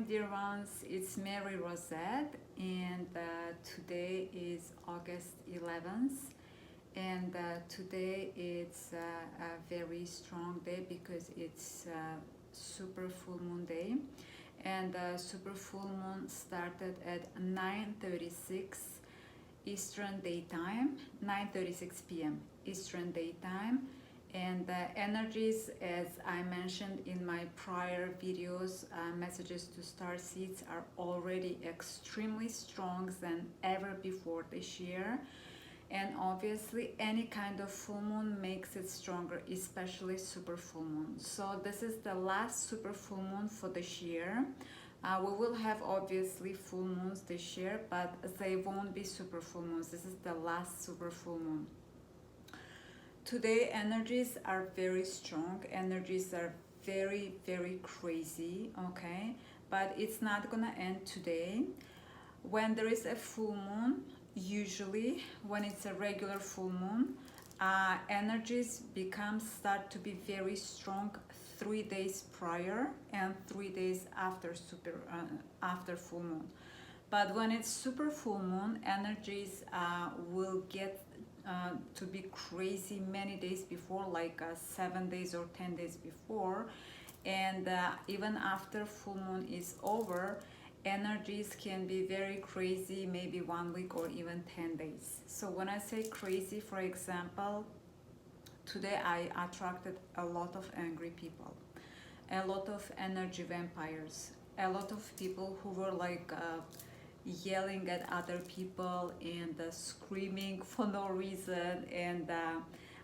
dear ones, it's Mary Rosette, and today is August 11th, and today it's a very strong day because it's super full moon day, and super full moon started at 9:36 Eastern Daytime, 9:36 p.m. Eastern Daytime. And the energies, as I mentioned in my prior videos, messages to Starseeds are already extremely strong than ever before this year. And obviously any kind of full moon makes it stronger, especially super full moon. So this is the last super full moon for this year. We will have obviously full moons this year, but they won't be super full moons. This is the last super full moon. Today energies are very strong, energies are very crazy, okay, but it's not gonna end today. When there is a full moon, usually when it's a regular full moon, energies start to be very strong 3 days prior and 3 days after after full moon. But when it's super full moon, energies will get to be crazy many days before, like 7 days or 10 days before, and even after full moon is over, energies can be very crazy, maybe 1 week or even 10 days. So when I say crazy, for example, today I attracted a lot of angry people, a lot of energy vampires, a lot of people who were like yelling at other people and screaming for no reason, and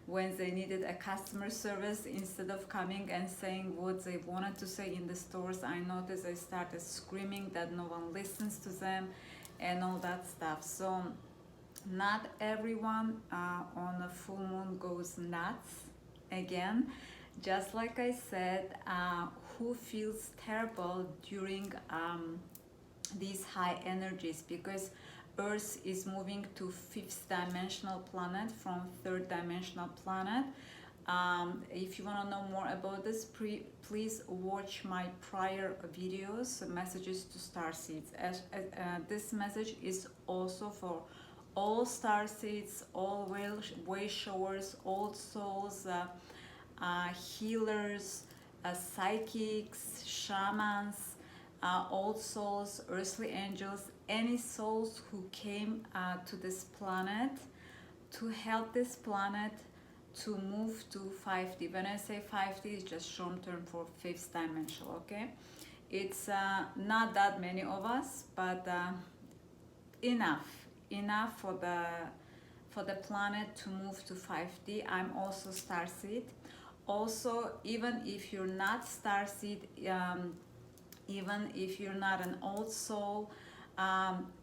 when they needed a customer service, instead of coming and saying what they wanted to say in the stores, I noticed they started screaming that no one listens to them and all that stuff. So not everyone on a full moon goes nuts. Again, just like I said, who feels terrible during these high energies, because Earth is moving to 5th dimensional planet from 3rd dimensional planet. If you want to know more about this, please watch my prior videos, messages to Starseeds. This message is also for all Starseeds, all way showers, old souls, healers, psychics, shamans, old souls, earthly angels, any souls who came to this planet to help this planet to move to 5D. When I say 5D, it's just short term for 5th dimension, okay? It's not that many of us, but enough for the planet to move to 5D. I'm also Starseed. Also, even if you're not Starseed, even if you're not an old soul,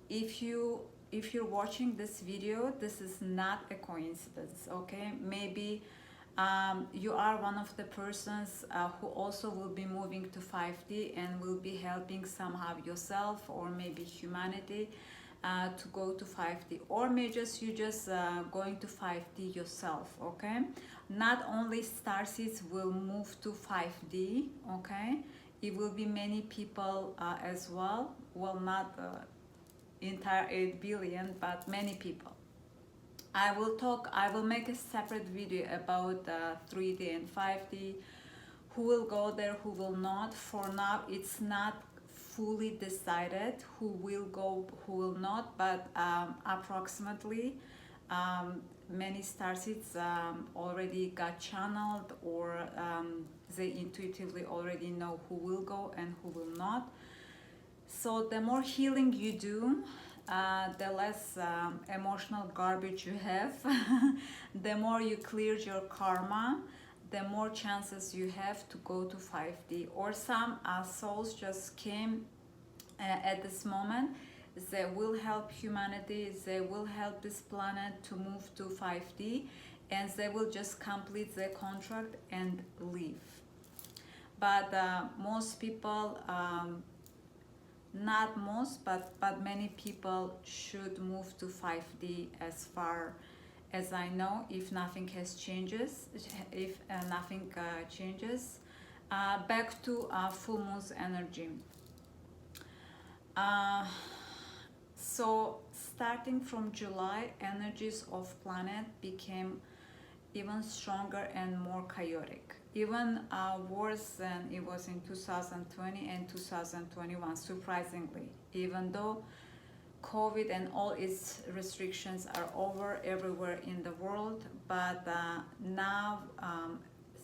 if you're watching this video, this is not a coincidence, okay? Maybe you are one of the persons who also will be moving to 5D and will be helping somehow yourself or maybe humanity to go to 5D, or maybe you just going to 5D yourself, okay? Not only Starseeds will move to 5D, okay? It will be many people as well. Well, not entire 8 billion, but many people. I will make a separate video about 3D and 5D, who will go there, who will not. For now, it's not fully decided who will go, who will not, but approximately many Starseeds already got channeled, or they intuitively already know who will go and who will not. So the more healing you do, the less emotional garbage you have, the more you cleared your karma, the more chances you have to go to 5D. Or some souls just came at this moment. They will help humanity, they will help this planet to move to 5D, and they will just complete their contract and leave. But most people, not most, but many people should move to 5D as far as I know, if nothing changes. Back to full moon's energy. Uh, so starting from July, energies of planet became even stronger and more chaotic, even worse than it was in 2020 and 2021, surprisingly, even though COVID and all its restrictions are over everywhere in the world. But now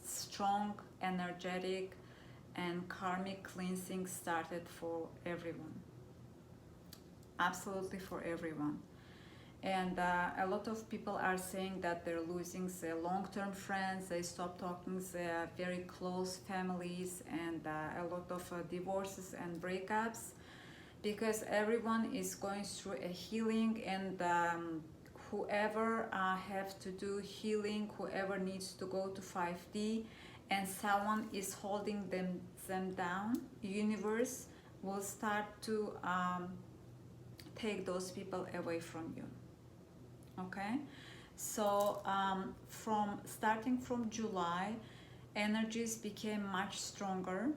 strong, energetic, and karmic cleansing started for everyone, absolutely for everyone. And a lot of people are saying that they're losing their long-term friends, they stop talking to their very close families, and a lot of divorces and breakups, because everyone is going through a healing. And whoever have to do healing, whoever needs to go to 5D and someone is holding them down, universe will start to take those people away from you. Okay, so from starting from July, energies became much stronger,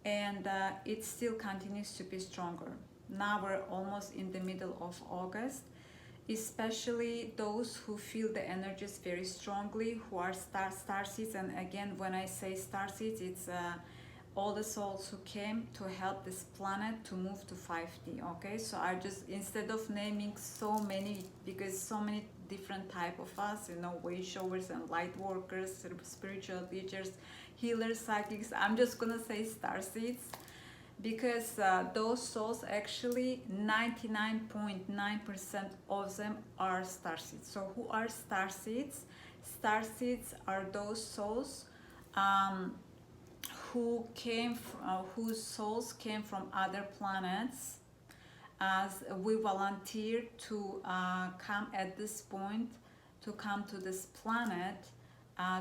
and it still continues to be stronger. Now we're almost in the middle of August, especially those who feel the energies very strongly, who are starseeds. And again, when I say starseeds, it's all the souls who came to help this planet to move to 5D. Okay, so I just, instead of naming so many, because so many different type of us, you know, way showers and light workers, spiritual teachers, healers, psychics, I'm just gonna say starseeds, because those souls, actually 99.9% of them are starseeds. So who are starseeds? Starseeds are those souls whose souls came from other planets, as we volunteer to come at this point, to come to this planet,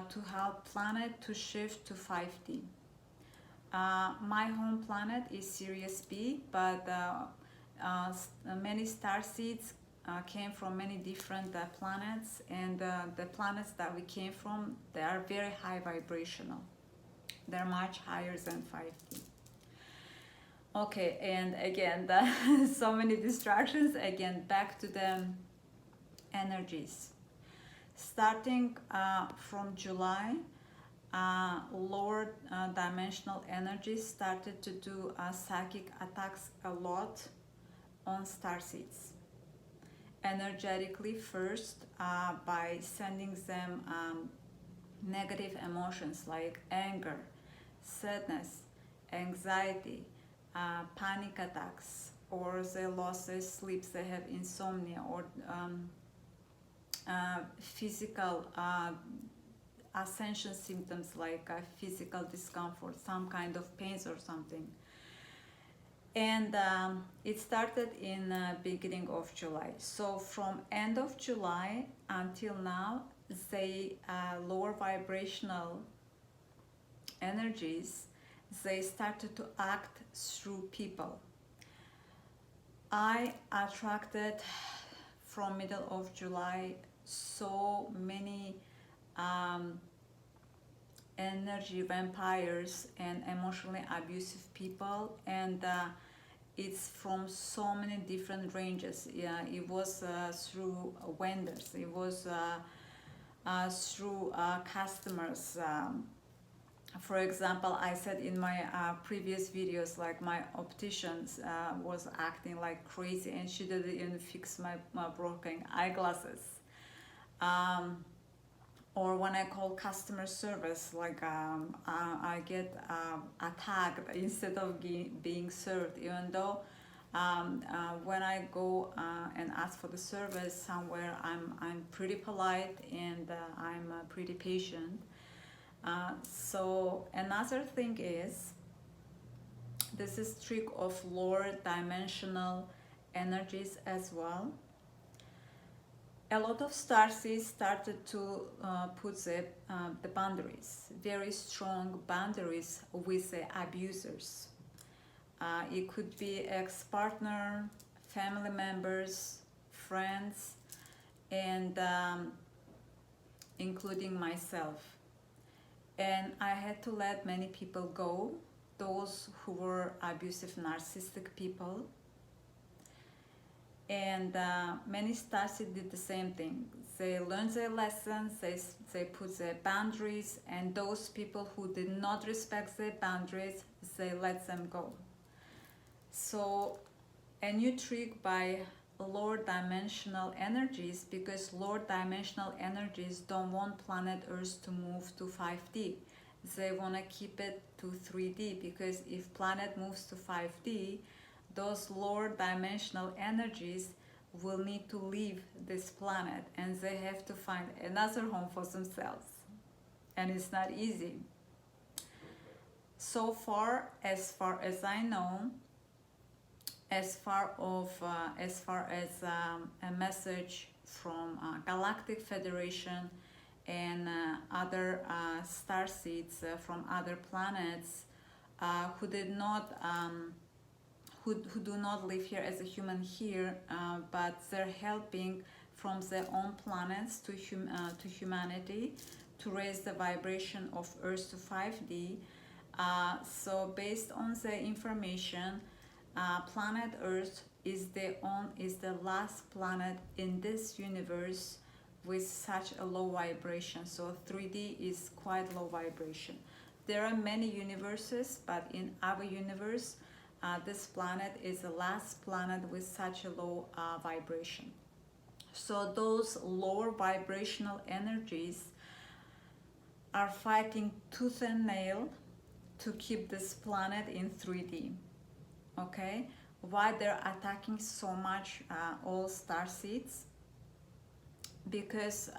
to help planet to shift to 5D. My home planet is Sirius B, but many star seeds came from many different planets, and the planets that we came from, they are very high vibrational. They're much higher than 5D. Okay, and again, so many distractions. Again, back to the energies. Starting from July, lower dimensional energies started to do psychic attacks a lot on starseeds. Energetically first, by sending them negative emotions like anger, sadness, anxiety, panic attacks, or they lost their sleeps, they have insomnia, or physical ascension symptoms like physical discomfort, some kind of pains or something. And it started in beginning of July. So from end of July until now, they lower vibrational energies, they started to act through people. I attracted from middle of July so many energy vampires and emotionally abusive people, and it's from so many different ranges. Yeah, it was through vendors, it was through customers. For example, I said in my previous videos, like my opticians was acting like crazy, and she didn't even fix my broken eyeglasses. Or when I call customer service, like I get attacked instead of being served, even though when I go and ask for the service somewhere, I'm pretty polite, and I'm pretty patient. So another thing is, this is trick of lower dimensional energies as well. A lot of starseeds started to put the boundaries, very strong boundaries with the abusers. It could be ex-partner, family members, friends, and including myself. And I had to let many people go those who were abusive narcissistic people. And many starseeds did the same thing. They learned their lessons, they put their boundaries, and those people who did not respect their boundaries, they let them go. So a new trick by lower dimensional energies, because lower dimensional energies don't want planet Earth to move to 5D. They want to keep it to 3D, because if planet moves to 5D, those lower dimensional energies will need to leave this planet, and they have to find another home for themselves, and it's not easy. So far as I know, as far as a message from Galactic Federation and other starseeds from other planets who did not who do not live here as a human here, but they're helping from their own planets to humanity to raise the vibration of Earth to 5D. So based on the information, planet Earth is the last planet in this universe with such a low vibration. So 3D is quite low vibration. There are many universes, but in our universe, this planet is the last planet with such a low vibration. So those lower vibrational energies are fighting tooth and nail to keep this planet in 3D. Okay, why they're attacking so much all starseeds? Because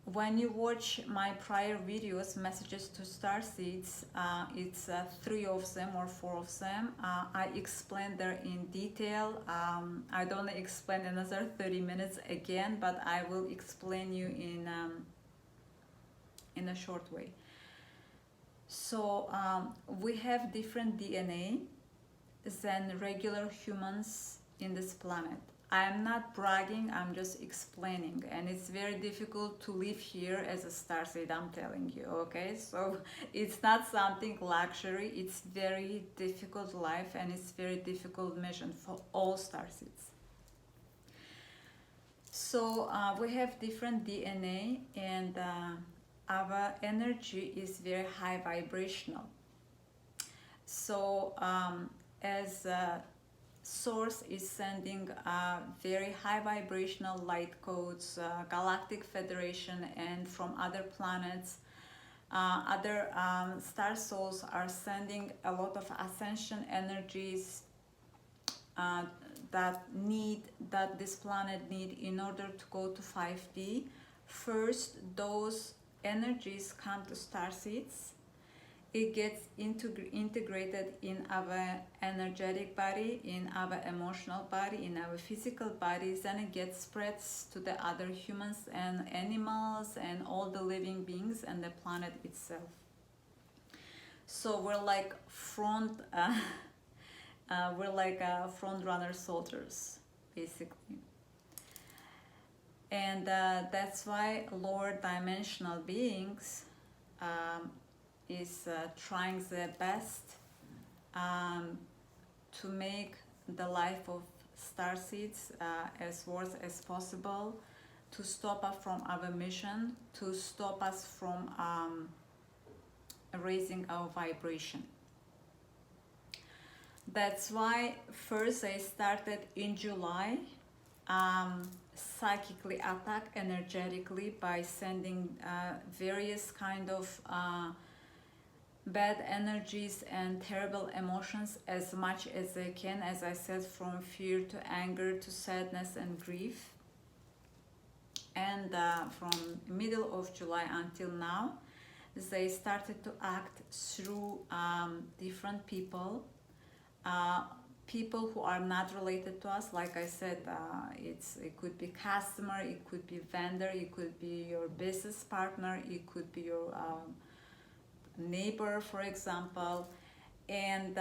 when you watch my prior videos, Messages to Starseeds, it's 3 of them or 4 of them. I explain there in detail. I don't explain another 30 minutes again, but I will explain you in a short way. So we have different DNA than regular humans in this planet. I'm not bragging, I'm just explaining, and it's very difficult to live here as a starseed, I'm telling you, okay? So it's not something luxury, it's very difficult life, and it's very difficult mission for all starseeds. So we have different DNA, and our energy is very high vibrational. So as source is sending very high vibrational light codes, Galactic Federation, and from other planets, other star souls are sending a lot of ascension energies that this planet need in order to go to 5D. First, those energies come to starseeds. It gets integrated in our energetic body, in our emotional body, in our physical bodies, and it gets spreads to the other humans and animals and all the living beings and the planet itself. So we're like front runner soldiers, basically. And that's why lower dimensional beings is trying their best to make the life of starseeds as worse as possible, to stop us from our mission, to stop us from raising our vibration. That's why first I started in July psychically attack energetically by sending various kind of bad energies and terrible emotions as much as I can, as I said, from fear to anger to sadness and grief. And from middle of July until now, they started to act through different people, people who are not related to us. Like I said, it could be customer, it could be vendor, it could be your business partner, it could be your neighbor, for example. And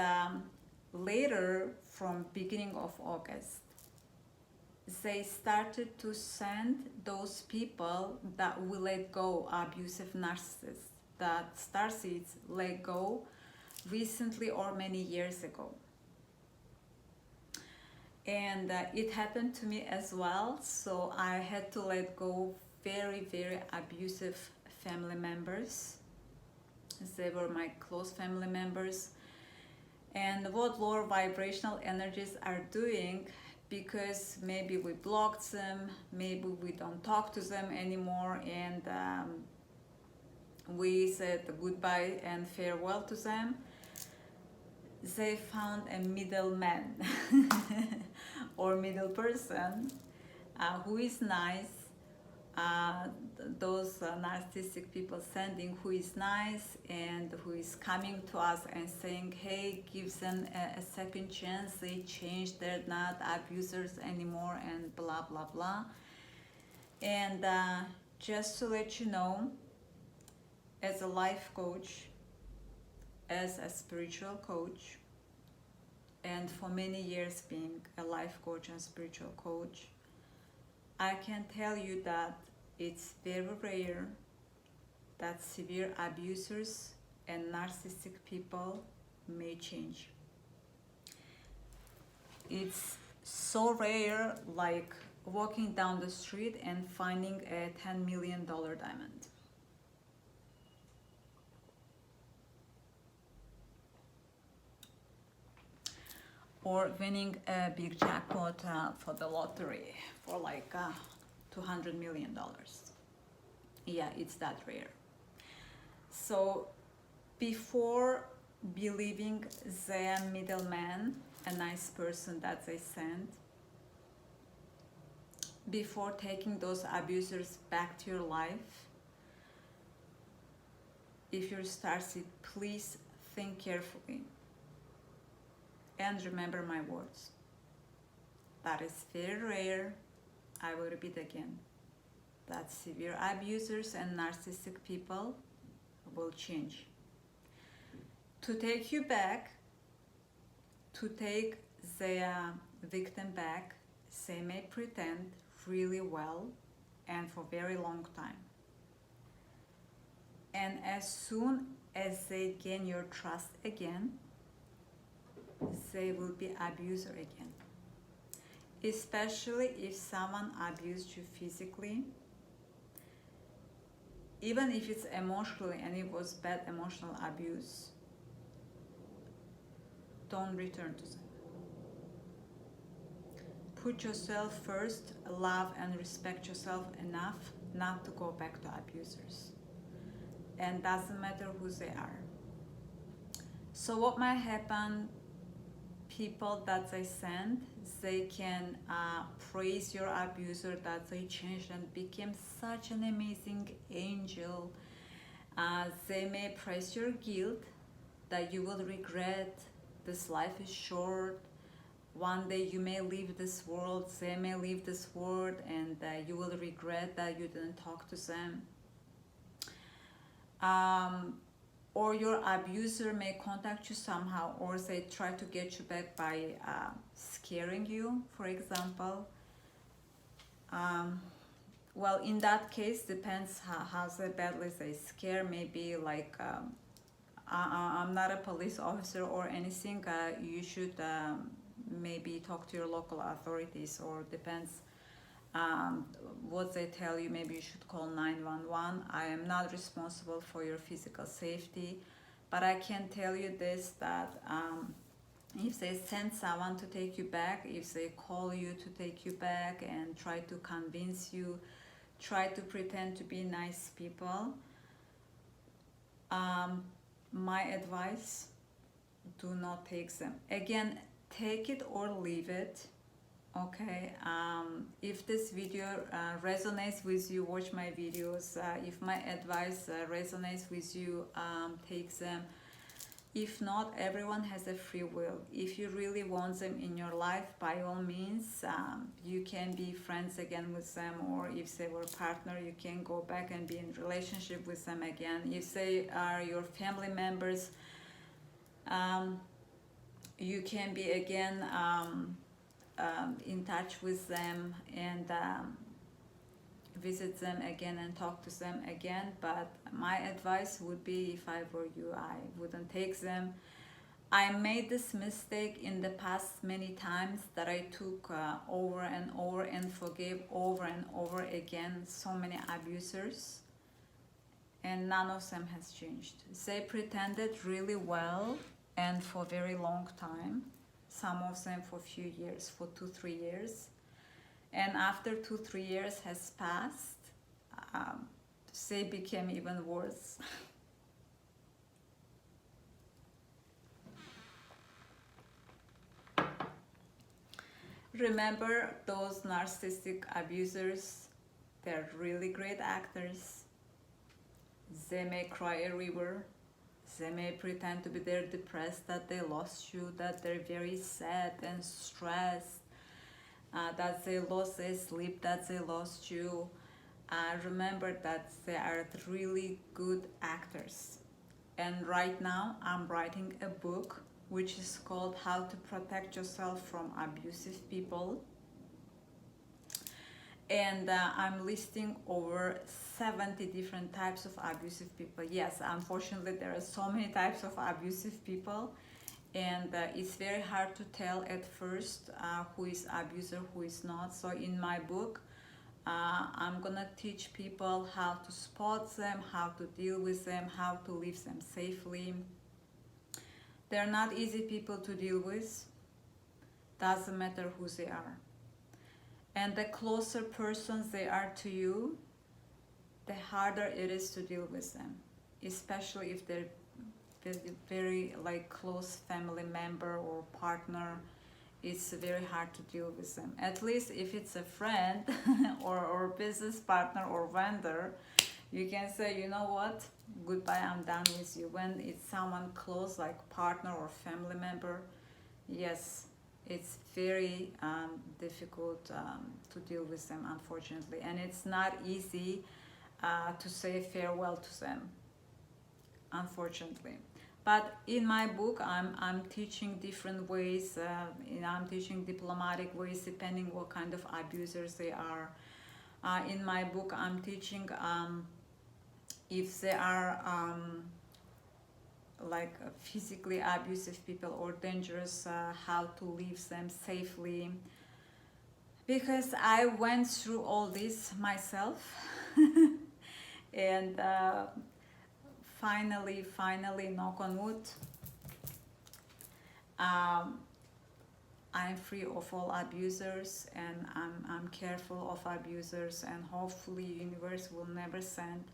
later, from beginning of August, they started to send those people that will let go abusive narcissists, that starseeds let go recently or many years ago. And it happened to me as well, so I had to let go very, very abusive family members. They were my close family members. And what lower vibrational energies are doing, because maybe we blocked them, maybe we don't talk to them anymore, and we said goodbye and farewell to them, they found a middleman or middle person who is nice. Those narcissistic people sending who is nice and who is coming to us and saying, hey, give them a second chance, they changed, they're not abusers anymore, and blah blah blah. And just to let you know, as a life coach, as a spiritual coach, and for many years being a life coach and spiritual coach, I can tell you that it's very rare that severe abusers and narcissistic people may change. It's so rare, like walking down the street and finding a $10 million diamond. Or winning a big jackpot for the lottery for like $200 million. Yeah, it's that rare. So before believing the middleman, a nice person that they sent, before taking those abusers back to your life, if you're starseed, please think carefully and remember my words. That is very rare. I will repeat again, that severe abusers and narcissistic people will change. To take you back, to take the victim back, they may pretend really well and for very long time. And as soon as they gain your trust again, they will be abuser again. Especially if someone abused you physically, even if it's emotionally and it was bad emotional abuse, don't return to them. Put yourself first, love and respect yourself enough not to go back to abusers. And doesn't matter who they are. So what might happen, people that they send, they can praise your abuser that they changed and became such an amazing angel. They may praise your guilt, that you will regret, this life is short, one day you may leave this world, they may leave this world, and you will regret that you didn't talk to them. Or your abuser may contact you somehow, or they try to get you back by scaring you, for example. Well, in that case, depends how badly they scare. Maybe like, I'm not a police officer or anything. You should maybe talk to your local authorities, or depends what they tell you. Maybe you should call 911. I am not responsible for your physical safety, but I can tell you this, that if they send someone to take you back, if they call you to take you back and try to convince you, try to pretend to be nice people, my advice, do not take them. Again, take it or leave it. Okay, if this video resonates with you, watch my videos. If my advice resonates with you, take them. If not, everyone has a free will. If you really want them in your life, by all means, you can be friends again with them, or if they were a partner, you can go back and be in relationship with them again. If they are your family members, you can be again in touch with them and visit them again and talk to them again. But my advice would be, if I were you, I wouldn't take them. I made this mistake in the past many times, that I took over and over and forgave over and over again so many abusers, and none of them has changed. They pretended really well and for a very long time, some of them for a few years, for 2-3 years, and after 2-3 years has passed, they became even worse. Remember, those narcissistic abusers, they're really great actors. They may cry a river. They may pretend to be there depressed, that they lost you, that they're very sad and stressed, that they lost their sleep, that they lost you. Remember that they are really good actors. And right now I'm writing a book which is called How to Protect Yourself from Abusive People. And I'm listing over 70 different types of abusive people. Yes, unfortunately there are so many types of abusive people, and it's very hard to tell at first who is abuser, who is not. So in my book, I'm gonna teach people how to spot them, how to deal with them, how to leave them safely. They're not easy people to deal with, doesn't matter who they are. And the closer persons they are to you, the harder it is to deal with them, especially if they're very like close family member or partner. It's very hard to deal with them. At least if it's a friend or business partner or vendor, you can say, you know what, goodbye, I'm done with you. When it's someone close like partner or family member, yes, it's very difficult to deal with them, unfortunately. And it's not easy to say farewell to them, unfortunately. But in my book, I'm teaching different ways. I'm teaching diplomatic ways, depending what kind of abusers they are. In my book, I'm teaching if they are like physically abusive people or dangerous, how to leave them safely. Because I went through all this myself, and finally, knock on wood, I'm free of all abusers, and I'm careful of abusers, and hopefully universe will never send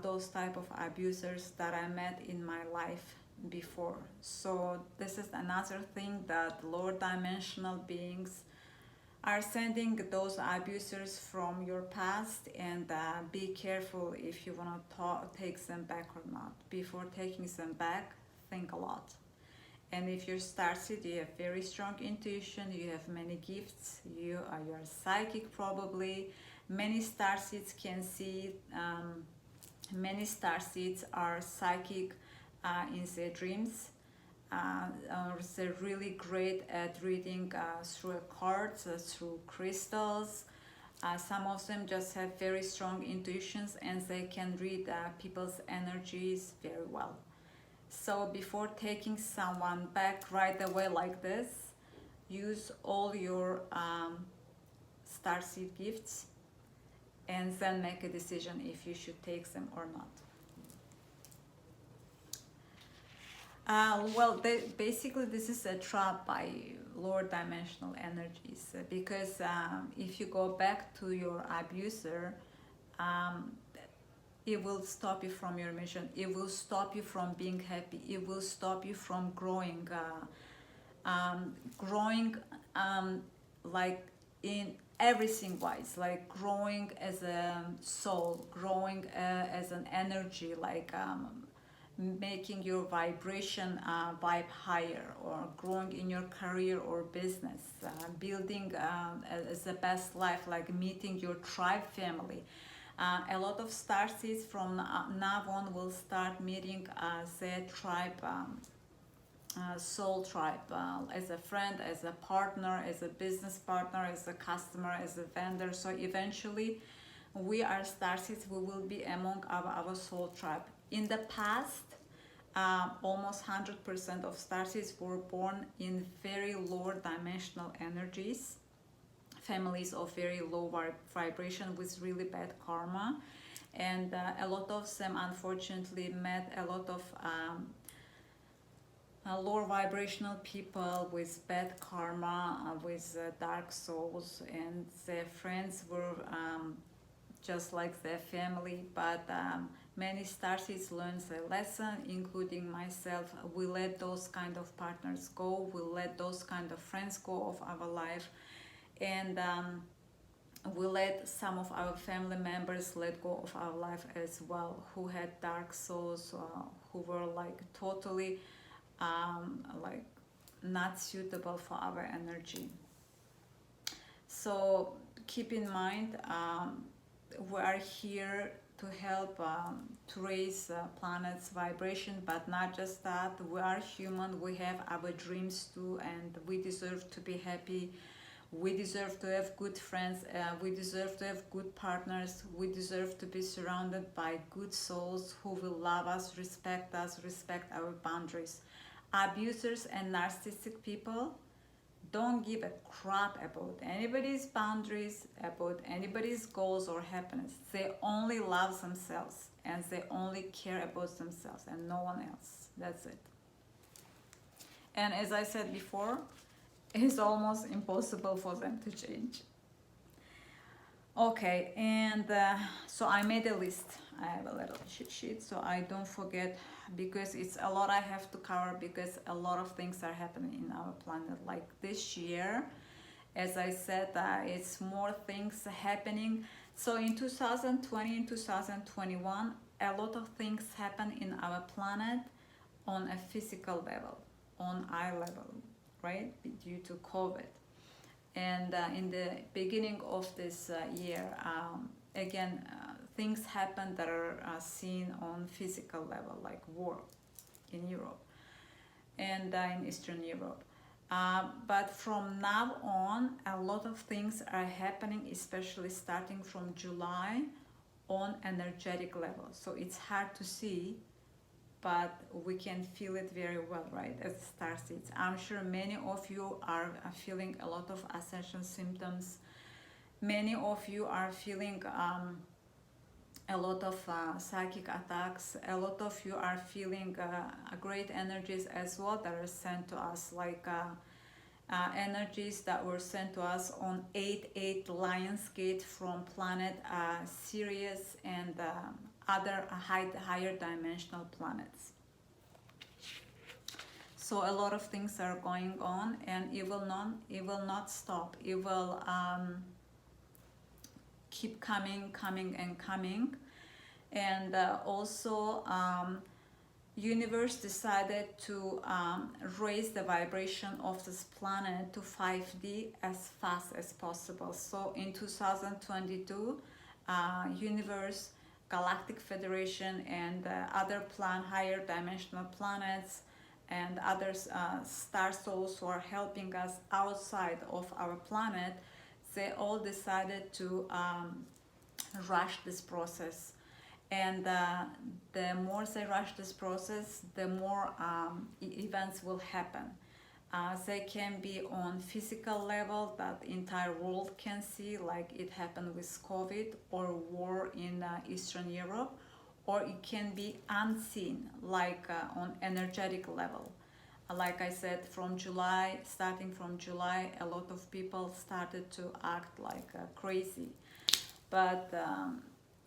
those type of abusers that I met in my life before. So this is another thing, that lower dimensional beings are sending those abusers from your past, and be careful if you want to take them back or not. Before taking them back, think a lot. And if you're Starseed, you have very strong intuition, you have many gifts, you're psychic probably. Many Starseeds can see, many Starseeds are psychic in their dreams. They're really great at reading through cards, through crystals. Some of them just have very strong intuitions, and they can read people's energies very well. So before taking someone back right away like this, use all your Starseed gifts, and then make a decision if you should take them or not. Well, basically this is a trap by lower dimensional energies, because if you go back to your abuser, it will stop you from your mission. It will stop you from being happy. It will stop you from growing, like in everything wise, like growing as a soul, growing as an energy, like making your vibration vibe higher, or growing in your career or business, building as the best life, like meeting your tribe family. A lot of Starseeds from now on will start meeting their tribe soul tribe, as a friend, as a partner, as a business partner, as a customer, as a vendor. So eventually we are starseeds, we will be among our soul tribe. In the past, almost 100% of starseeds were born in very lower dimensional energies, families of very low vibration with really bad karma, and a lot of them unfortunately met a lot of lower vibrational people with bad karma, with dark souls, and their friends were just like their family. But many starseeds learned the lesson, including myself. We let those kind of partners go, we let those kind of friends go of our life, and we let some of our family members let go of our life as well, who had dark souls, who were like totally like not suitable for our energy. So keep in mind, we are here to help to raise planet's vibration, but not just that. We are human, we have our dreams too, and we deserve to be happy. We deserve to have good friends, we deserve to have good partners, we deserve to be surrounded by good souls who will love us, respect our boundaries. Abusers and narcissistic people don't give a crap about anybody's boundaries, about anybody's goals or happiness. They only love themselves, and they only care about themselves and no one else. That's it. And as I said before, it's almost impossible for them to change. Okay, and so I made a list. I have a little cheat sheet so I don't forget, because it's a lot I have to cover, because a lot of things are happening in our planet. Like this year, as I said, it's more things happening. So in 2020 and 2021, a lot of things happen in our planet on a physical level, on eye level, right, due to COVID. And in the beginning of this year, again, things happen that are seen on physical level, like war in Europe and in Eastern Europe. But from now on, a lot of things are happening, especially starting from July, on energetic level. So it's hard to see, but we can feel it very well, right, as starseeds. I'm sure many of you are feeling a lot of ascension symptoms. Many of you are feeling a lot of psychic attacks. A lot of you are feeling great energies as well that are sent to us, like energies that were sent to us on 8-8 Lionsgate from planet Sirius and other higher dimensional planets. So a lot of things are going on, and it will not stop. It will keep coming and coming. And also universe decided to raise the vibration of this planet to 5D as fast as possible. So in 2022, universe, Galactic Federation, and other higher dimensional planets and other star souls who are helping us outside of our planet, they all decided to rush this process. And the more they rush this process, the more events will happen. They can be on physical level that the entire world can see, like it happened with COVID or war in Eastern Europe, or it can be unseen, like on energetic level. Like I said, from July, starting from July, a lot of people started to act like crazy, but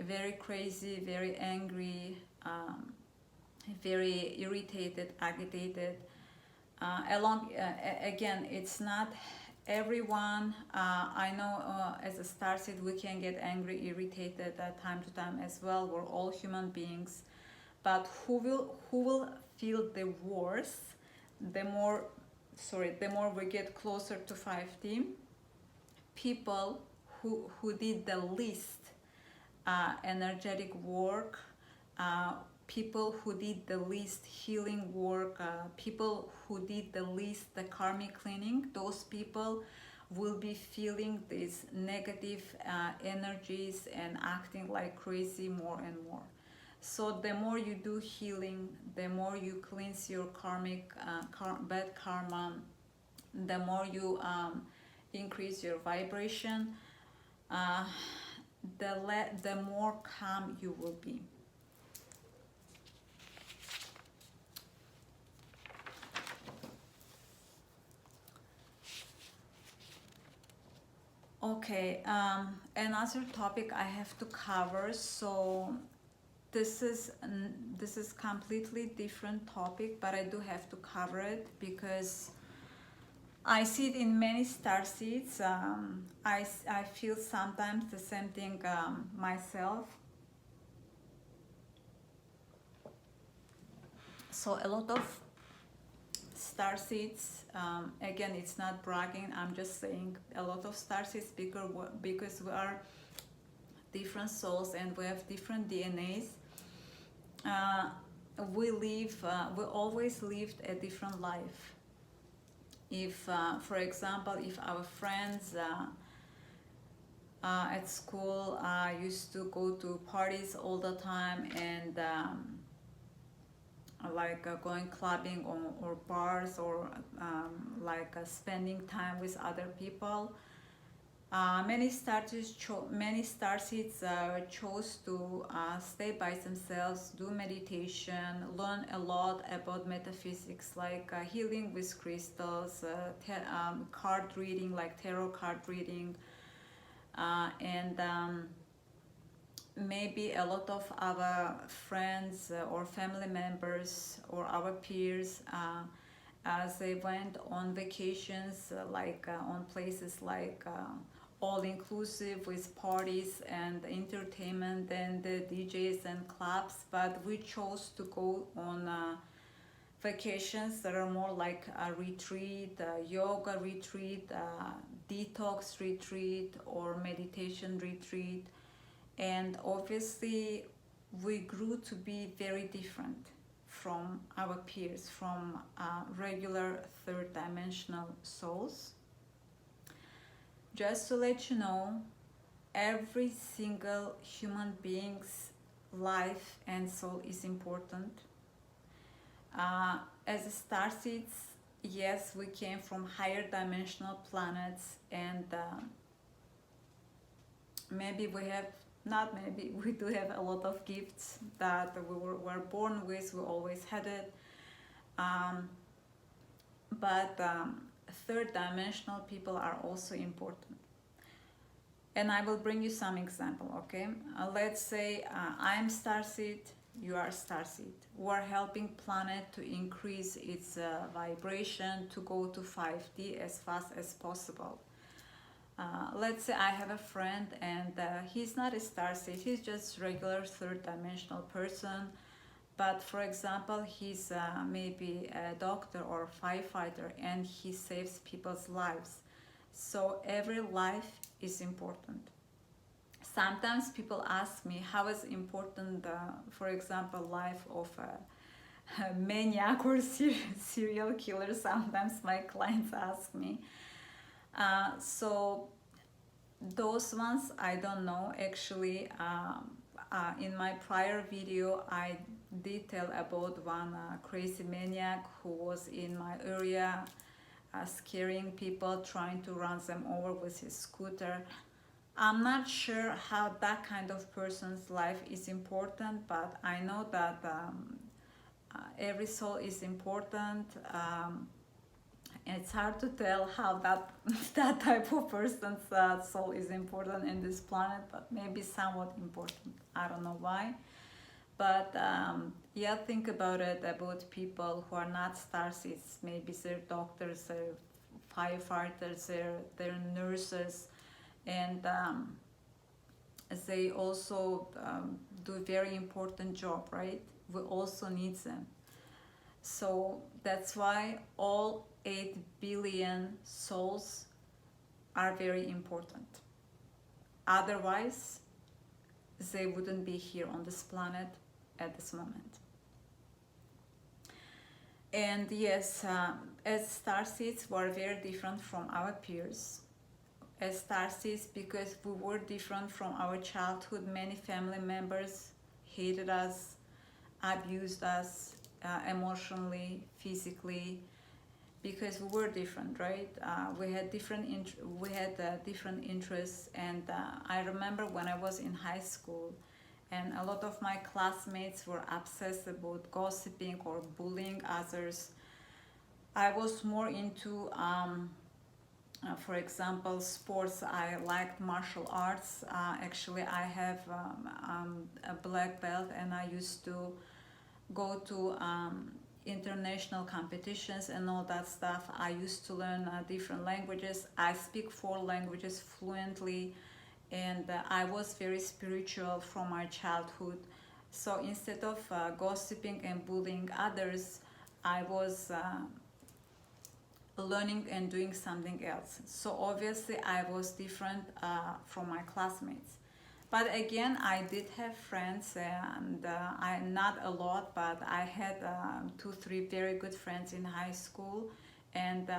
very crazy, very angry, very irritated, agitated. Again, it's not everyone. I know as a starseed we can get angry, irritated time to time as well. We're all human beings, but who will feel the worst? The more we get closer to 5D, people who did the least energetic work people who did the least healing work, people who did the least the karmic cleaning, those people will be feeling these negative energies and acting like crazy more and more. So the more you do healing, the more you cleanse your karmic bad karma, the more you increase your vibration, uh, the more calm you will be. Okay, another topic I have to cover. So this is completely different topic, but I do have to cover it because I see it in many star seeds. I feel sometimes the same thing myself. So a lot of star seeds, again, it's not bragging, I'm just saying a lot of star seeds, because we are different souls and we have different DNAs. We always lived a different life. If for example, if our friends at school used to go to parties all the time, and like going clubbing or bars, or spending time with other people, many starseeds chose to stay by themselves, do meditation, learn a lot about metaphysics, like healing with crystals, card reading, like tarot card reading, and maybe a lot of our friends or family members or our peers, as they went on vacations, on places like all-inclusive with parties and entertainment and the DJs and clubs, but we chose to go on vacations that are more like a retreat, a yoga retreat, a detox retreat, or meditation retreat. And obviously we grew to be very different from our peers, from regular third dimensional souls. Just to let you know, every single human being's life and soul is important. As starseeds, yes, we came from higher dimensional planets, and maybe we have, not maybe, we do have a lot of gifts that we were born with, we always had it. But third dimensional people are also important. And I will bring you some example, okay? Let's say I'm starseed, you are starseed. We're helping planet to increase its vibration to go to 5D as fast as possible. Let's say I have a friend, and he's not a starseed, he's just regular third dimensional person. But for example, he's maybe a doctor or a firefighter, and he saves people's lives. So every life is important. Sometimes people ask me how is important, for example, life of a maniac or serial killer. Sometimes my clients ask me. So those ones I don't know. Actually, in my prior video, I detail about one crazy maniac who was in my area, scaring people, trying to run them over with his scooter. I'm not sure how that kind of person's life is important, but I know that every soul is important. It's hard to tell how that type of person's soul is important in this planet, but maybe somewhat important. I don't know why. But yeah, think about it, about people who are not starseeds. Maybe they're doctors, they're firefighters, they're nurses, and they also do a very important job, right? We also need them. So that's why all 8 billion souls are very important. Otherwise, they wouldn't be here on this planet at this moment. And yes, as starseeds, we're very different from our peers. As starseeds, because we were different from our childhood, many family members hated us, abused us emotionally, physically, because we were different, right? We had different interests, and I remember when I was in high school, and a lot of my classmates were obsessed about gossiping or bullying others. I was more into, for example, sports. I liked martial arts. Actually, I have a black belt, and I used to go to international competitions and all that stuff. I used to learn different languages. I speak 4 languages fluently, and I was very spiritual from my childhood. So instead of gossiping and bullying others, I was learning and doing something else. So obviously I was different from my classmates. But again, I did have friends, and I not a lot, but I had 2, 3 very good friends in high school, and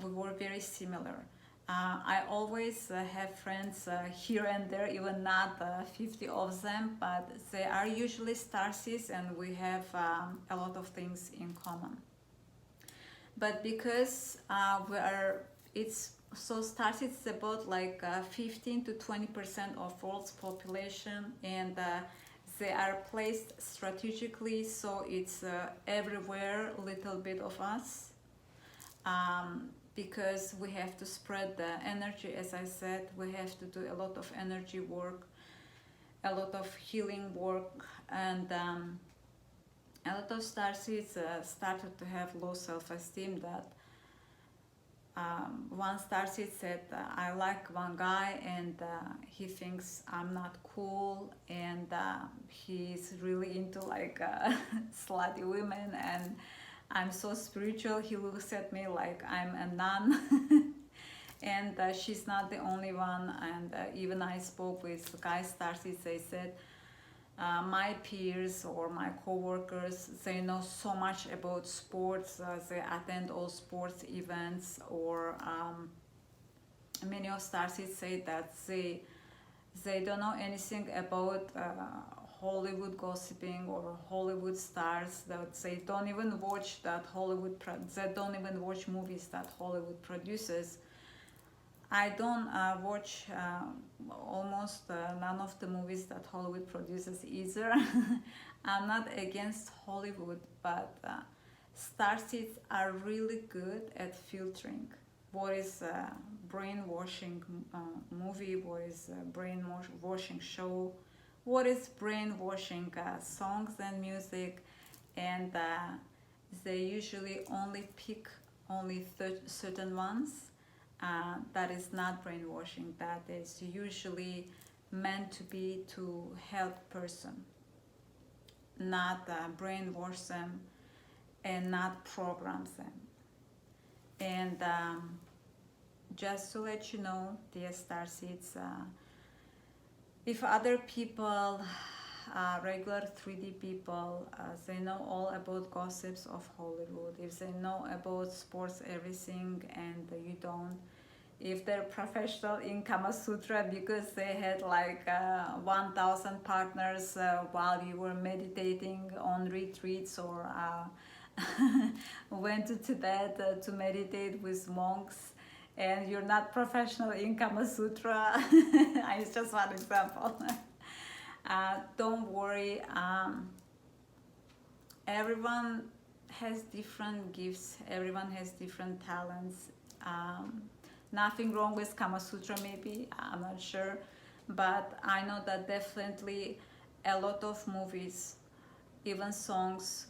we were very similar. I always have friends here and there, even not 50 of them, but they are usually starseeds, and we have a lot of things in common. But because we are, it's so starseeds is about like 15 to 20% of world's population, and they are placed strategically, so it's everywhere, little bit of us. Because we have to spread the energy, as I said, we have to do a lot of energy work, a lot of healing work, and a lot of starseeds started to have low self-esteem. That one starseed said, I like one guy, and he thinks I'm not cool, and he's really into like slutty women, and I'm so spiritual. He looks at me like I'm a nun. And she's not the only one. And even I spoke with guy starseeds. They said, my peers or my co-workers, they know so much about sports. They attend all sports events, or many of starseeds say that they don't know anything about Hollywood gossiping or Hollywood stars. That they don't even watch they don't even watch movies that Hollywood produces. I don't watch almost none of the movies that Hollywood produces either. I'm not against Hollywood, but starseeds are really good at filtering what is a brainwashing movie, what is a brainwashing show, what is brainwashing songs and music, and they usually only pick only certain ones. That is not brainwashing. That is usually meant to be to help person, not brainwash them and not program them. And just to let you know, dear starseeds, if other people, regular 3D people, they know all about gossips of Hollywood, if they know about sports everything and you don't, if they're professional in Kama Sutra because they had like 1,000 partners while you were meditating on retreats, or went to Tibet to meditate with monks, and you're not professional in Kama Sutra, it's just one example. Don't worry, everyone has different gifts, everyone has different talents. Nothing wrong with Kama Sutra, maybe, I'm not sure, but I know that definitely a lot of movies, even songs,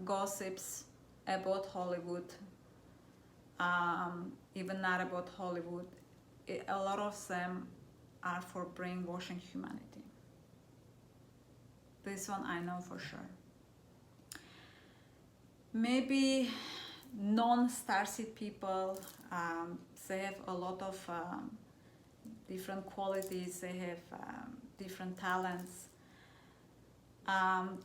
gossips about Hollywood, even not about Hollywood, a lot of them are for brainwashing humanity. This one I know for sure. Maybe non-starseed people, they have a lot of different qualities, they have different talents.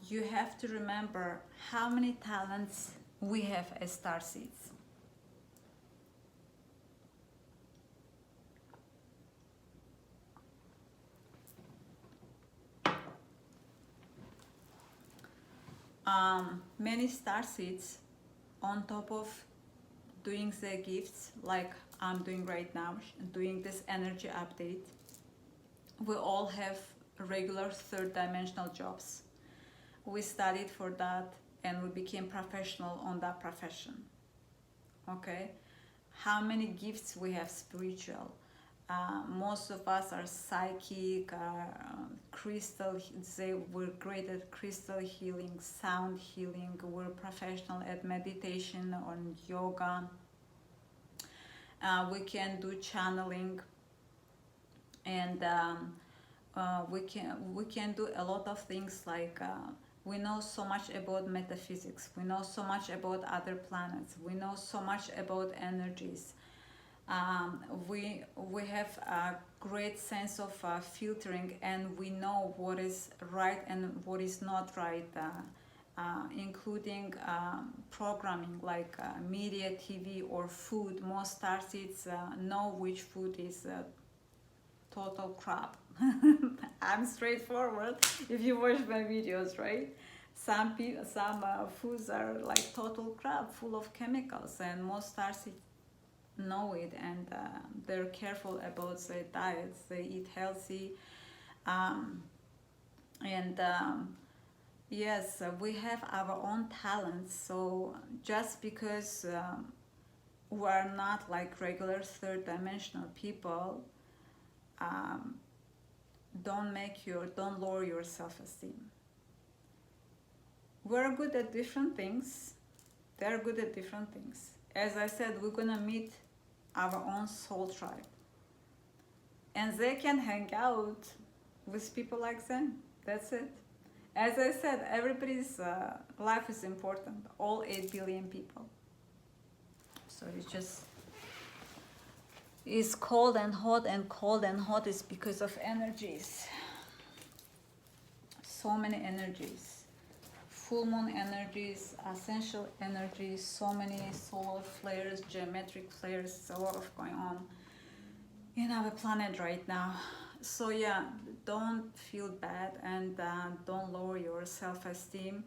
You have to remember how many talents we have as starseeds. Many starseeds, on top of doing the gifts like I'm doing right now, doing this energy update, we all have regular third dimensional jobs. We studied for that and we became professional on that profession. Okay, how many gifts we have spiritual? Most of us are psychic, crystal. We're great at crystal healing, sound healing. We're professional at meditation or yoga. We can do channeling, and we can do a lot of things like. We know so much about metaphysics. We know so much about other planets. We know so much about energies. We have a great sense of filtering, and we know what is right and what is not right, including programming like media, TV, or food. Most starseeds know which food is total crap. I'm straightforward. If you watch my videos, right? Some foods are like total crap, full of chemicals, and most starseeds know it, and they're careful about their diets. They eat healthy, and yes, we have our own talents. So just because we're not like regular third dimensional people, um, don't lower your self-esteem. We're good at different things. They're good at different things. As I said, we're gonna meet our own soul tribe, and they can hang out with people like them. That's it. As I said, everybody's life is important. All 8 billion people. So it's cold and hot, and cold and hot is because of energies. So many energies. Full moon energies, essential energies, so many solar flares, geometric flares, a lot of going on in our planet right now. So yeah, don't feel bad, and don't lower your self-esteem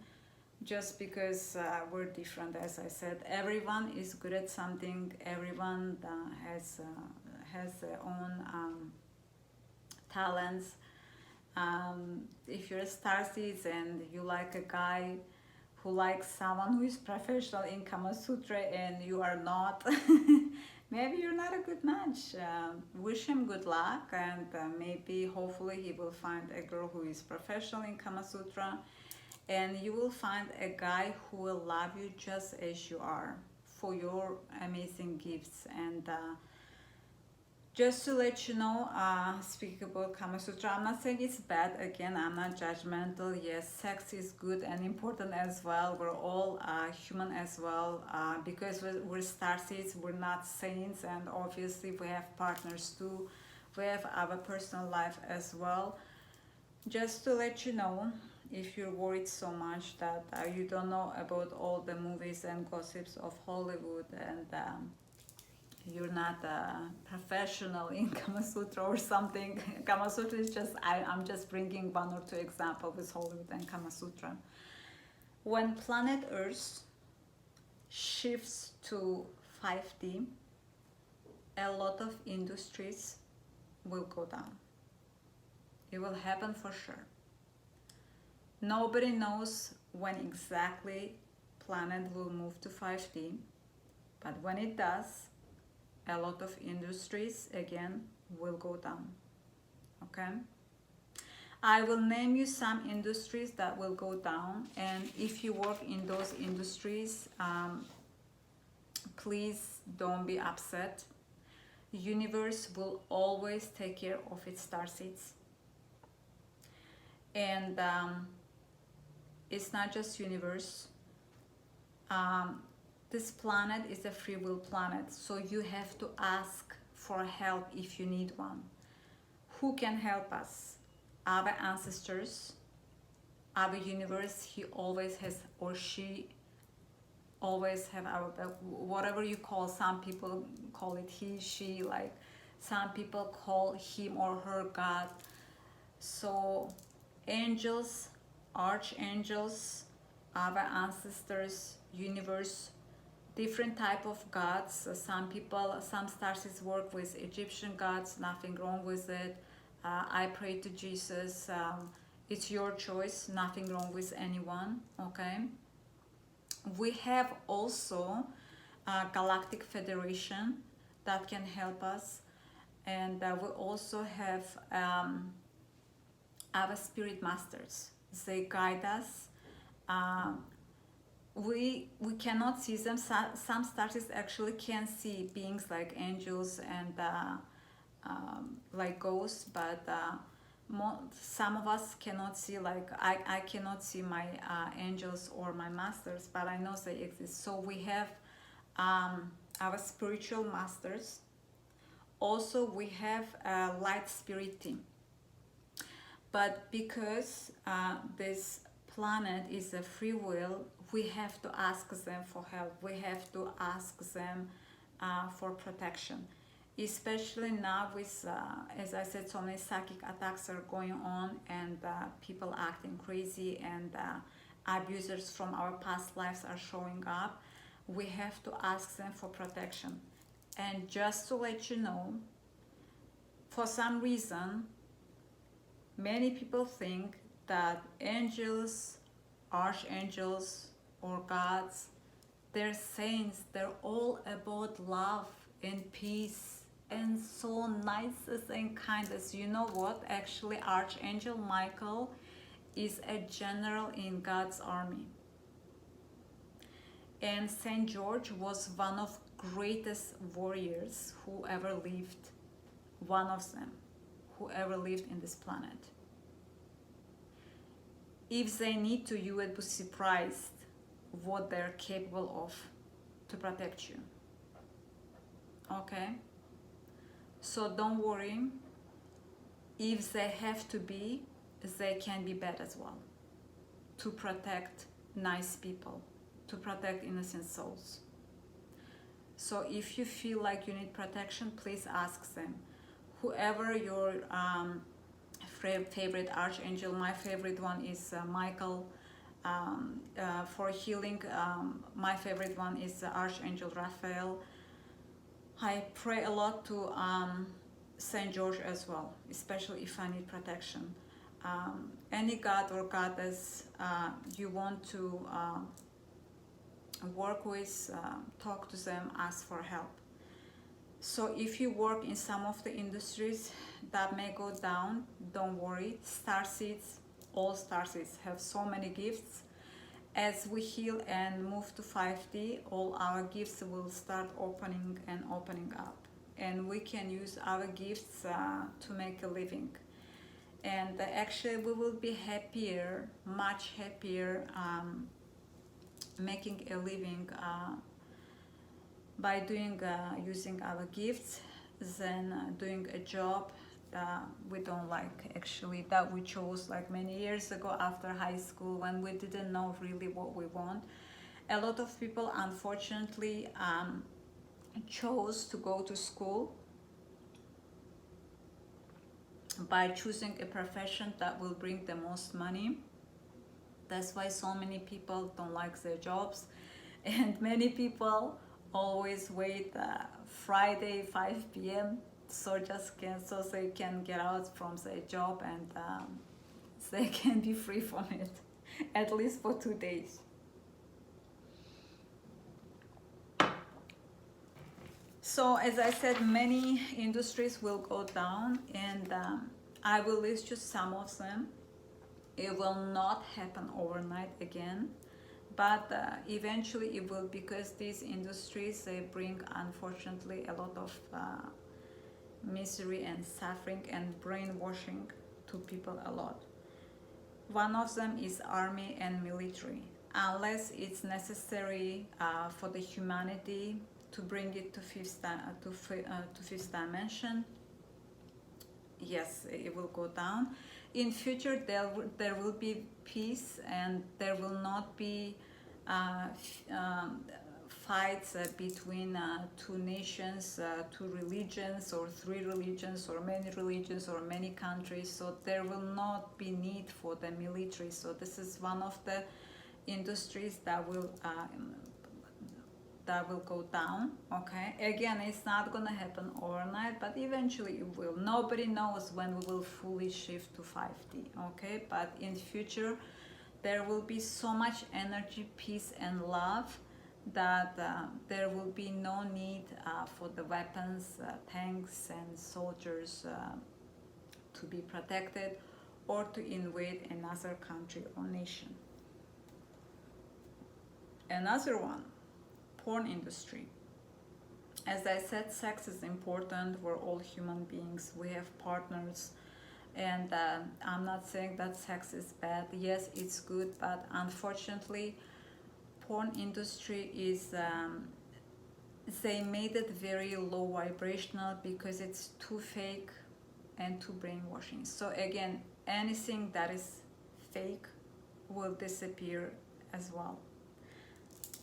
just because we're different. As I said, everyone is good at something. Everyone has their own talents. If you're a starseeds and you like a guy who likes someone who is professional in Kama Sutra and you are not, maybe you're not a good match. Wish him good luck, and maybe hopefully he will find a girl who is professional in Kama Sutra, and you will find a guy who will love you just as you are for your amazing gifts. And just to let you know, speaking about Kama Sutra, I'm not saying it's bad. Again, I'm not judgmental. Yes, sex is good and important as well. We're all human as well. Because we're starseeds, we're not saints, and obviously we have partners too. We have our personal life as well. Just to let you know, if you're worried so much that you don't know about all the movies and gossips of Hollywood, and you're not a professional in Kama Sutra or something. Kama Sutra is just, I'm just bringing one or two examples with Hollywood and Kama Sutra. When planet Earth shifts to 5D, a lot of industries will go down. It will happen for sure. Nobody knows when exactly planet will move to 5D, but when it does, a lot of industries again will go down. Okay, I will name you some industries that will go down, and if you work in those industries, please don't be upset. Universe will always take care of its starseeds, and it's not just universe. This planet is a free will planet, so you have to ask for help if you need one. Who can help us? Our ancestors, our universe, he always has, or she always have our back. Whatever you call, some people call it he, she, like some people call him or her God. So angels, archangels, our ancestors, universe, different type of gods. Some people, some starseeds work with Egyptian gods, nothing wrong with it. I pray to Jesus. It's your choice, nothing wrong with anyone, okay? We have also a galactic federation that can help us, and we also have our spirit masters. They guide us. Um, we cannot see them. Some stars actually can see beings like angels and like ghosts, but some of us cannot see. Like I cannot see my angels or my masters, but I know they exist. So we have our spiritual masters. Also, we have a light spirit team. But because this planet is a free will, we have to ask them for help. We have to ask them for protection. Especially now with, as I said, so many psychic attacks are going on, and people acting crazy, and abusers from our past lives are showing up. We have to ask them for protection. And just to let you know, for some reason, many people think that angels, archangels, or gods, they're saints, they're all about love and peace and so nice and kindness. You know what? Actually, Archangel Michael is a general in God's army. And Saint George was one of greatest warriors who ever lived. One of them, who ever lived in this planet. If they need to, you would be surprised what they're capable of to protect you. Okay? So don't worry. If they have to be, they can be bad as well. To protect nice people, to protect innocent souls. So if you feel like you need protection, please ask them. Whoever your favorite archangel, my favorite one is Michael. For healing, my favorite one is Archangel Raphael. I pray a lot to Saint George as well, especially if I need protection. Any god or goddess you want to work with, talk to them, ask for help. So if you work in some of the industries that may go down, don't worry. Starseeds, all starseeds have so many gifts. As we heal and move to 5D, all our gifts will start opening and opening up. And we can use our gifts to make a living. And actually we will be happier, much happier, making a living by doing using our gifts than doing a job that we don't like, actually, that we chose like many years ago after high school when we didn't know really what we want. A lot of people unfortunately chose to go to school by choosing a profession that will bring the most money. That's why so many people don't like their jobs, and many people always wait Friday 5 p.m. so they can get out from their job, and they can be free from it at least for 2 days. So as I said, many industries will go down, and I will list just some of them. It will not happen overnight again, but eventually it will, because these industries, they bring unfortunately a lot of misery and suffering and brainwashing to people a lot. One of them is army and military. Unless it's necessary for the humanity to bring it to fifth dimension, yes, it will go down. in future there will be peace, and there will not be fights between two nations, two religions, or three religions, or many religions, or many countries. So there will not be need for the military. So this is one of the industries that will go down. Okay, again, it's not gonna happen overnight, but eventually it will. Nobody knows when we will fully shift to 5D. Okay, but in future there will be so much energy, peace, and love that there will be no need for the weapons, tanks, and soldiers to be protected or to invade another country or nation. Another one, porn industry. As I said, sex is important. We're all human beings. We have partners. And I'm not saying that sex is bad. Yes, it's good, but unfortunately, porn industry is, they made it very low vibrational because it's too fake and too brainwashing. So again, anything that is fake will disappear as well.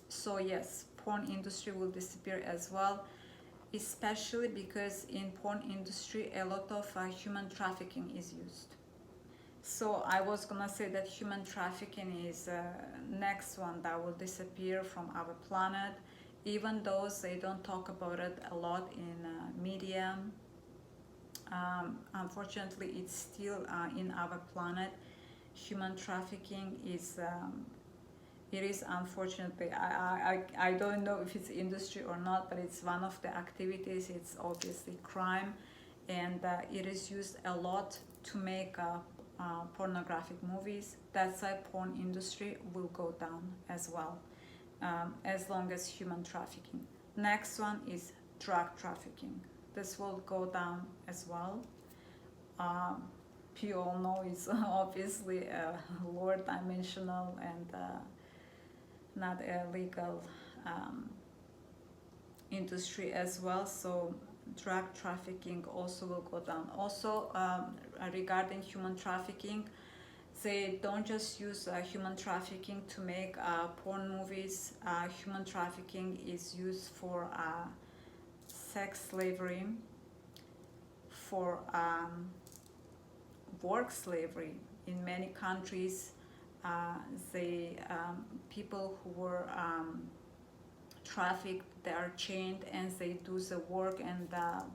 So yes, porn industry will disappear as well, especially because in porn industry a lot of human trafficking is used. So I was gonna say that human trafficking is next one that will disappear from our planet, even though they don't talk about it a lot in media. Unfortunately, it's still in our planet. Human trafficking is it is, unfortunately, I don't know if it's industry or not, but it's one of the activities. It's obviously crime, and it is used a lot to make pornographic movies. That's why porn industry will go down as well, as long as human trafficking. Next one is drug trafficking. This will go down as well. You all know it's obviously lower dimensional and not a legal industry as well. So drug trafficking also will go down. Also, regarding human trafficking, they don't just use human trafficking to make porn movies. Human trafficking is used for sex slavery, for work slavery. In many countries, people who were trafficked, they are chained and they do the work, and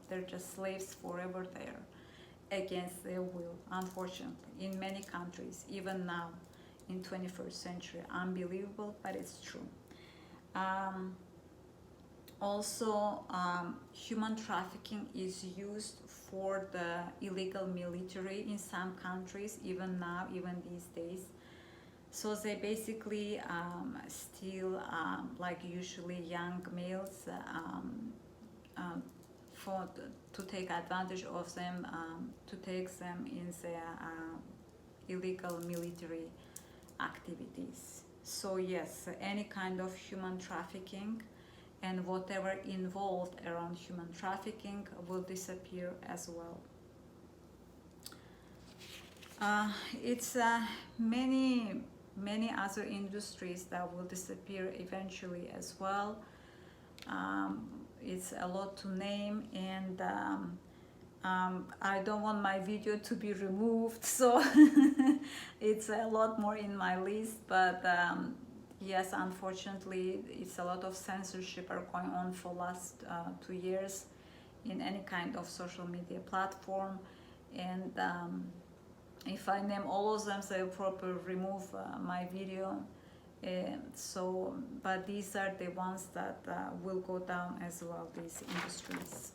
they're just slaves forever there against their will, unfortunately, in many countries, even now in 21st century. Unbelievable, but it's true. Also, human trafficking is used for the illegal military in some countries, even now, even these days. So they basically steal, like usually young males, to take advantage of them, to take them in their illegal military activities. So yes, any kind of human trafficking and whatever involved around human trafficking will disappear as well. It's many other industries that will disappear eventually as well. It's a lot to name, and I don't want my video to be removed, so it's a lot more in my list, but yes, unfortunately, it's a lot of censorship are going on for last 2 years in any kind of social media platform, and if I name all of them, they'll probably remove my video. So, but these are the ones that will go down as well, these industries.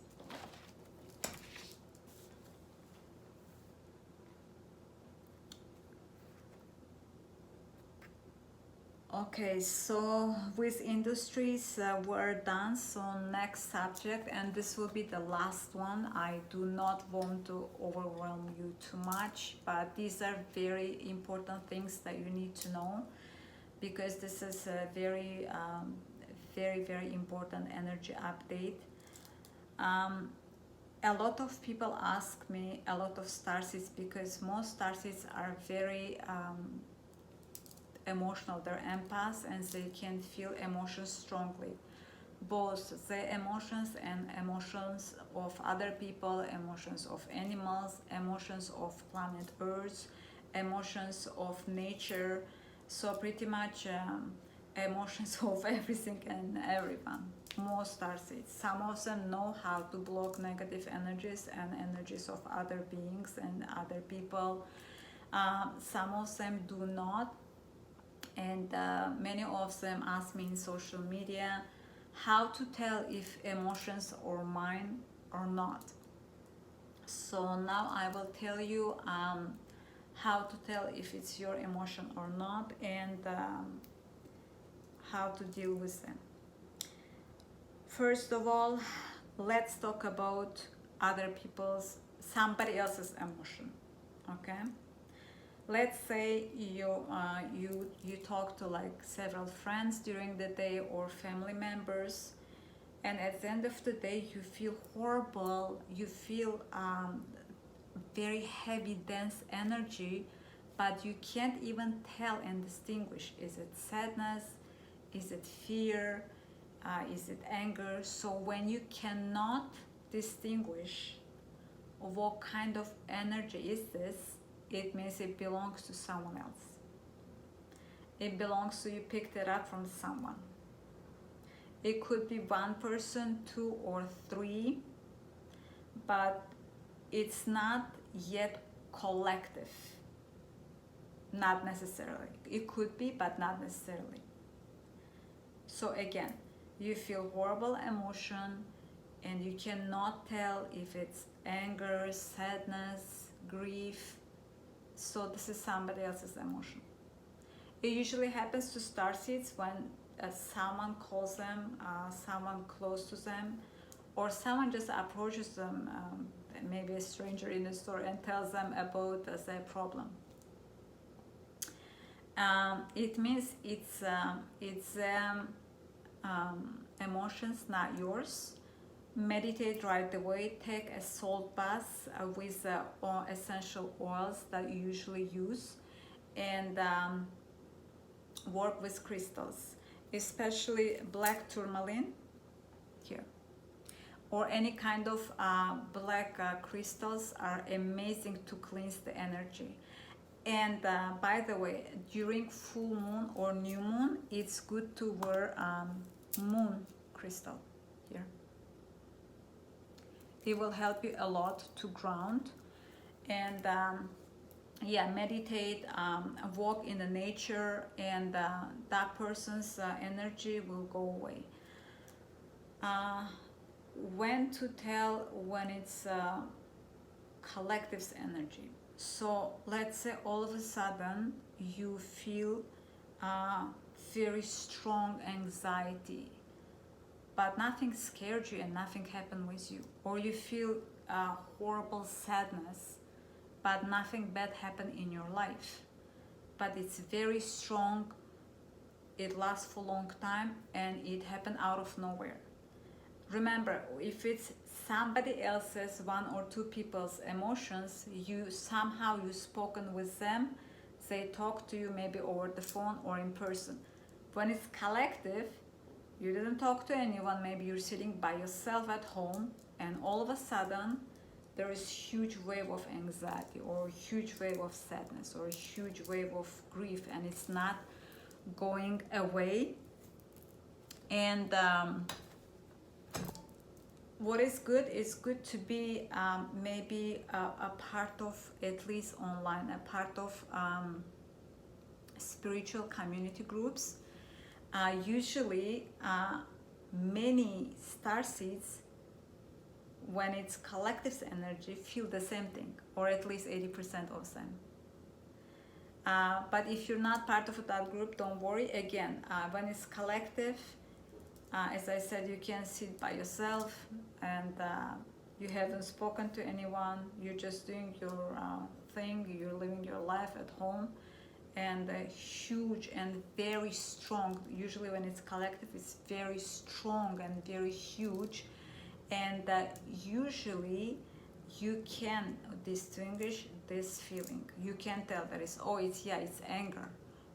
Okay, so with industries we're done. So next subject, and this will be the last one. I do not want to overwhelm you too much, but these are very important things that you need to know, because this is a very very important energy update. A lot of people ask me, a lot of starseeds, because most starseeds are very emotional. They're empaths and they can feel emotions strongly, both the emotions and emotions of other people, emotions of animals, emotions of planet Earth, emotions of nature. So pretty much emotions of everything and everyone. Most starseeds, some of them know how to block negative energies and energies of other beings and other people. Some of them do not, and many of them ask me in social media how to tell if emotions are mine or not. So now I will tell you how to tell if it's your emotion or not, and how to deal with them. First of all, let's talk about somebody else's emotion. Okay, let's say you talk to like several friends during the day or family members, and at the end of the day you feel horrible, you feel very heavy dense energy, but you can't even tell and distinguish, is it sadness, is it fear, is it anger? So when you cannot distinguish what kind of energy is this, it means it belongs to someone else. It belongs to you, picked it up from someone. It could be one person, two or three, but it's not yet collective. Not necessarily. It could be, but not necessarily. So again, you feel horrible emotion and you cannot tell if it's anger, sadness, grief. So this is somebody else's emotion. It usually happens to starseeds when someone calls them, someone close to them, or someone just approaches them, maybe a stranger in the store, and tells them about their problem. It means it's emotions, not yours. Meditate right away. Take a salt bath with essential oils that you usually use, and work with crystals, especially black tourmaline here, or any kind of black crystals are amazing to cleanse the energy. And by the way, during full moon or new moon, it's good to wear moon crystal here. It will help you a lot to ground and yeah, meditate, walk in the nature, and that person's energy will go away. When to tell when it's collective's energy. So let's say all of a sudden you feel very strong anxiety, but nothing scared you and nothing happened with you, or you feel horrible sadness, but nothing bad happened in your life, but it's very strong, it lasts for a long time, and it happened out of nowhere. Remember, if it's somebody else's, one or two people's emotions, you've spoken with them, they talk to you maybe over the phone or in person. When it's collective, you didn't talk to anyone, maybe you're sitting by yourself at home, and all of a sudden there is huge wave of anxiety, or huge wave of sadness, or a huge wave of grief, and it's not going away. And what is good to be maybe a part of, at least online, a part of spiritual community groups. Usually many starseeds, when it's collective's energy, feel the same thing, or at least 80% of them. But if you're not part of that group, don't worry. Again, when it's collective, as I said, you can sit by yourself, and you haven't spoken to anyone, you're just doing your thing, you're living your life at home, and huge and very strong, usually when it's collective, it's very strong and very huge, And usually you can distinguish this feeling. You can tell that it's, oh, it's anger,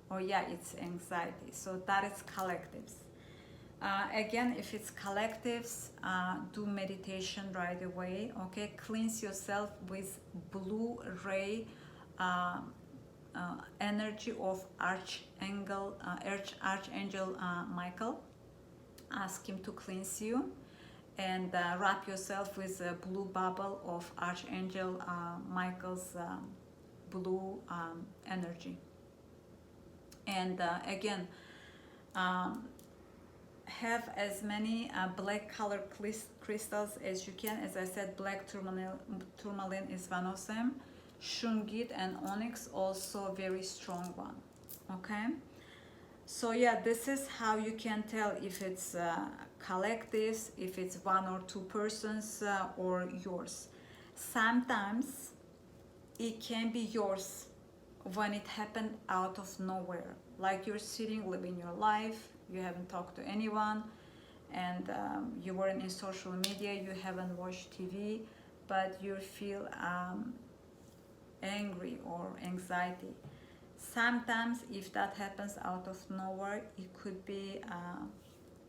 or yeah, it's anxiety. So that is collectives. Again, if it's collectives, do meditation right away. Okay, cleanse yourself with blue ray energy of Archangel Michael. Ask him to cleanse you, and wrap yourself with a blue bubble of Archangel Michael's blue energy. And again, um, have as many black colored crystals as you can. As I said, black tourmaline is one of them. Shungite and onyx also very strong one. Okay, so yeah, this is how you can tell if it's collectives, if it's one or two persons, or yours. Sometimes it can be yours when it happened out of nowhere, like you're sitting living your life, you haven't talked to anyone, and you weren't in social media, you haven't watched TV, but you feel angry or anxiety. Sometimes if that happens out of nowhere, it could be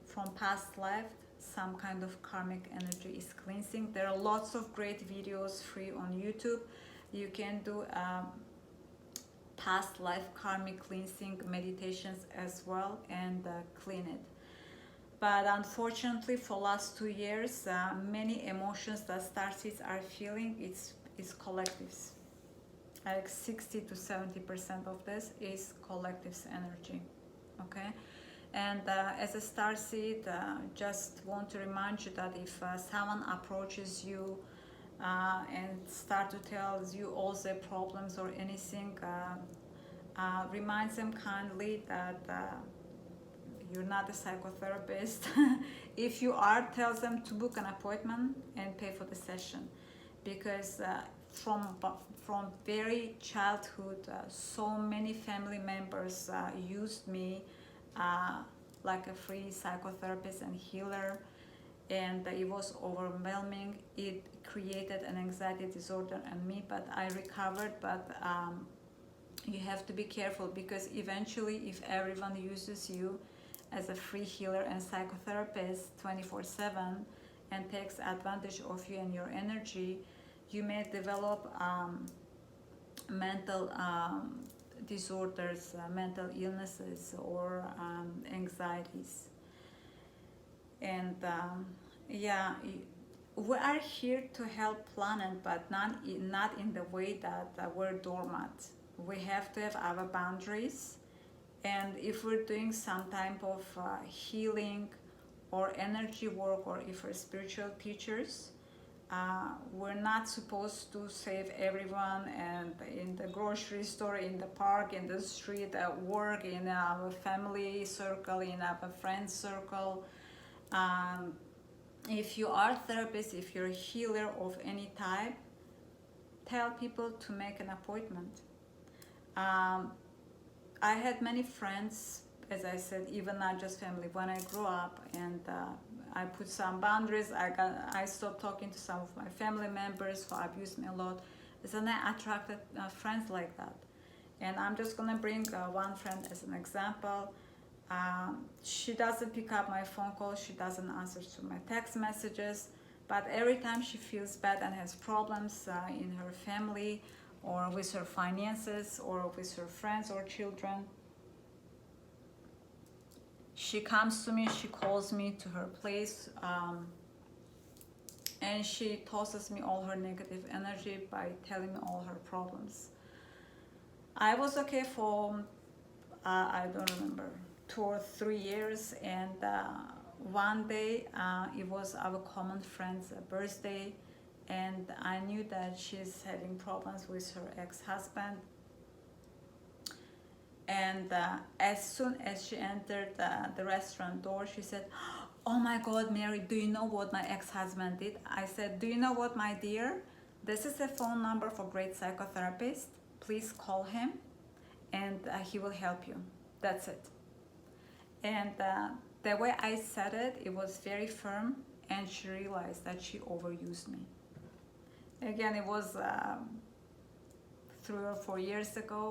from past life, some kind of karmic energy is cleansing. There are lots of great videos free on YouTube. You can do past life karmic cleansing meditations as well, and clean it. But unfortunately, for last 2 years, many emotions that Starseeds are feeling, it's collectives. Like 60 to 70% of this is collectives energy. Okay, and as a starseed, just want to remind you that if someone approaches you and start to tell you all their problems or anything, remind them kindly that you're not a psychotherapist. If you are, tell them to book an appointment and pay for the session, because from very childhood, so many family members used me like a free psychotherapist and healer, and it was overwhelming. It created an anxiety disorder in me, but I recovered. But you have to be careful, because eventually, if everyone uses you as a free healer and psychotherapist 24/7 and takes advantage of you and your energy, you may develop mental disorders, mental illnesses, or anxieties. And yeah, we are here to help planet, but not in the way that we're doormat. We have to have our boundaries, and if we're doing some type of healing or energy work, or if we're spiritual teachers, we're not supposed to save everyone, and in the grocery store, in the park, in the street, at work, in our family circle, in our friend circle. If you are a therapist, if you're a healer of any type, tell people to make an appointment. I had many friends, as I said, even not just family, when I grew up, and I put some boundaries. I stopped talking to some of my family members who abused me a lot. And I attracted friends like that. And I'm just gonna bring one friend as an example. She doesn't pick up my phone calls, she doesn't answer to my text messages, but every time she feels bad and has problems in her family, or with her finances, or with her friends or children, she comes to me, she calls me to her place, and she tosses me all her negative energy by telling me all her problems. I was okay for, I don't remember, 2 or 3 years, and one day it was our common friend's birthday, and I knew that she's having problems with her ex-husband. And as soon as she entered the restaurant door, she said, "Oh my God, Mary, do you know what my ex-husband did?" I said, "Do you know what, my dear? This is a phone number for great psychotherapist. Please call him, and he will help you. That's it." And the way I said it, it was very firm, and she realized that she overused me. Again, it was 3 or 4 years ago.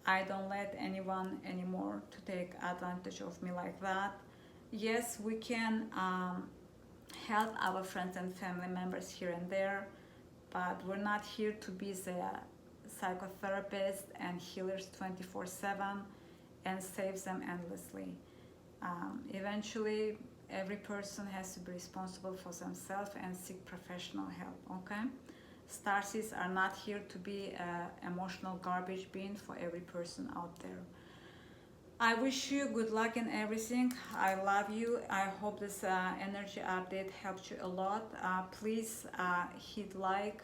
I don't let anyone anymore to take advantage of me like that. Yes, we can help our friends and family members here and there, but we're not here to be the psychotherapists and healers 24/7 and save them endlessly. Eventually, every person has to be responsible for themselves and seek professional help, okay? Starseeds are not here to be an emotional garbage bin for every person out there. I wish you good luck in everything. I love you. I hope this energy update helped you a lot. Please hit like,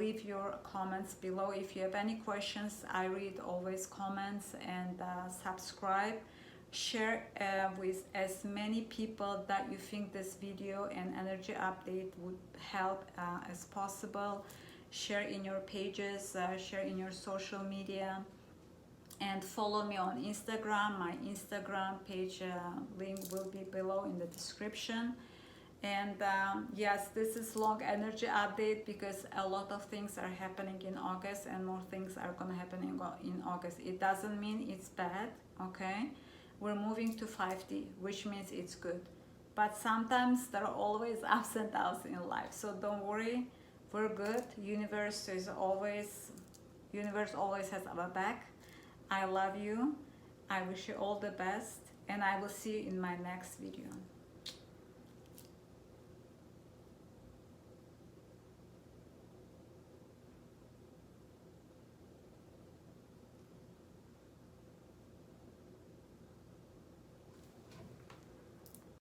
leave your comments below. If you have any questions, I read always comments, and subscribe. Share with as many people that you think this video and energy update would help as possible. Share in your pages, share in your social media, and follow me on Instagram. My Instagram page link will be below in the description. And yes, this is long energy update because a lot of things are happening in August, and more things are gonna happen in August. It doesn't mean it's bad, okay? We're moving to 5D, which means it's good. But sometimes there are always ups and downs in life. So don't worry, we're good. Universe always has our back. I love you. I wish you all the best, and I will see you in my next video.